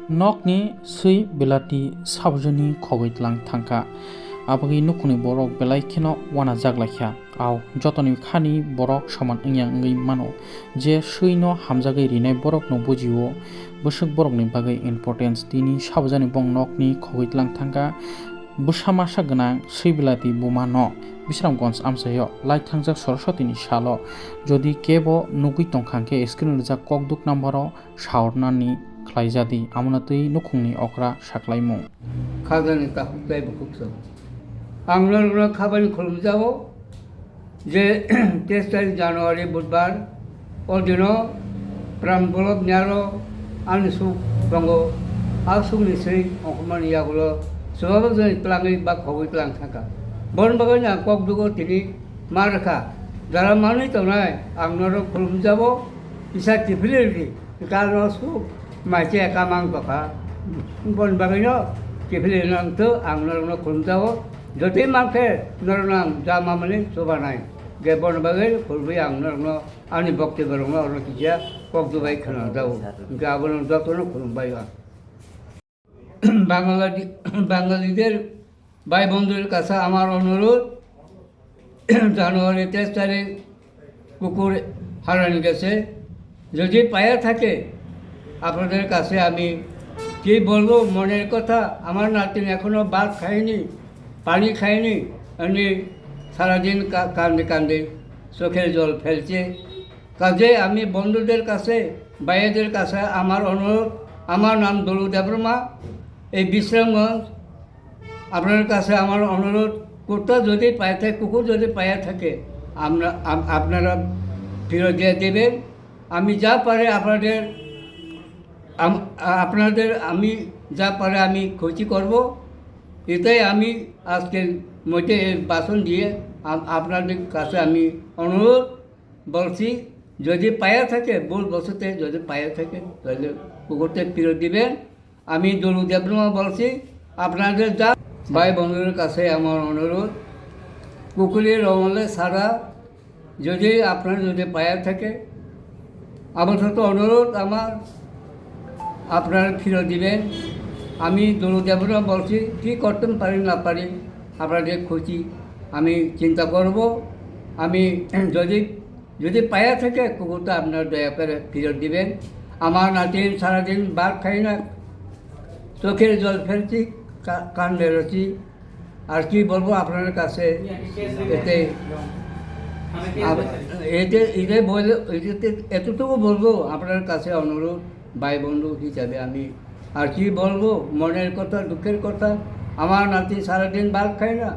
Nokni sui belati sabjani khogitlang thangka abagi nukuni borok belai kheno wana jaglakha aw jotoni khani borok saman engyang ngai mano je sui no hamjagai rinai borok no bujiwo busuk borok ni bagai importance tini sabjani bong nokni khogitlang thangka busamasa gana sui belati buma no Bisramgons amsayo lai thangjak Saraswati ni salo jodi kebo nugui tongkhangke screen rijak kokduk nambaro saornani khlaijadi amunatui nukungni okra saklaimung খাজানি তাহুকলাই বুকুকস আমরা খাবারই খুলম যাব যে 23 জানুয়ারি বুধবার অদিন প্রামবলব নিয়ারো আনসু বঙ্গ আসুকনি সেই অকমান ইয়াগুলো সবাবো যে প্লাঙি বা খবই Planck থাকা বন বাগানে ককদুগো তিনি মা রেখা যারা মানুষ তো নাই আপনারও খুলম যাব ইসা টিফিলি কারণ সুখ মাইছে একা মাং কথা বন বাগানে টিফিলি নাংতো আপনার খুলম যাব যদি মাংখে নরনাং যা মামনি শোভা নাই যে বন বাগান খুলবি আপনার আনি বক্তব্য অন্য কিছু ককদুবাই খানা যাব গাবন যতন খুলম বাইবা বাঙালিদের ভাই বন্ধুদের কাছে আমার অনুরোধ জানুয়ারি 23 তারিখ কুকুর হারানো গেছে যদি পায়ে থাকে আপনাদের কাছে আমি কি বলবো মনের কথা আমার নাতিন এখনও ভাত খায়নি পানি খায়নি এমনি সারাদিন কান্দে কান্দে চোখের জল ফেলছে কাজে আমি বন্ধুদের কাছে ভাইয়েদের কাছে আমার অনুরোধ আমার নাম দলু দেবরমা এই বিশ্রামগঞ্জ আপনার কাছে আমার অনুরোধ কুকুরটা যদি পায়ে থাকে কুকুর যদি পায়ে থাকে আপনারা ফেরত দিয়ে দেবেন আমি যা পারে আপনাদের আমি যা পারে আমি ক্ষতি করব এটাই আমি আজকে মধ্যে বাসন দিয়ে আপনাদের কাছে আমি অনুরোধ বলছি যদি পায়ে থাকে ভুল বসতে যদি পায়ে থাকে তাহলে কুকুরটা ফেরত দিবেন আমি দলু দেবরমা বলছি আপনাদের যা ভাই বন্ধুদের কাছে আমার অনুরোধ কুকুরের রমলে ছাড়া যদি আপনার যদি পায়ে থাকে আমার সাথে অনুরোধ আমার আপনারা ফিরত দিবেন আমি দলু দেবরমা বলছি কী করতে পারি না পারি আপনাদের খুশি আমি চিন্তা করব আমি যদি পায়ে থাকে কুকুরটা আপনার দয়া করে ফিরত দিবেন আমার নাতিন সারাদিন ভাত খাই না চোখের জল ফেলছি কান বেরোচ্ছি আর কি বলবো আপনার কাছে এতটুকু বলবো আপনার কাছে অনুরোধ ভাই বন্ধু হিসাবে আমি আর কি বলবো মনের কথা দুঃখের কথা আমার নাতি সারাদিন ভাত খায় না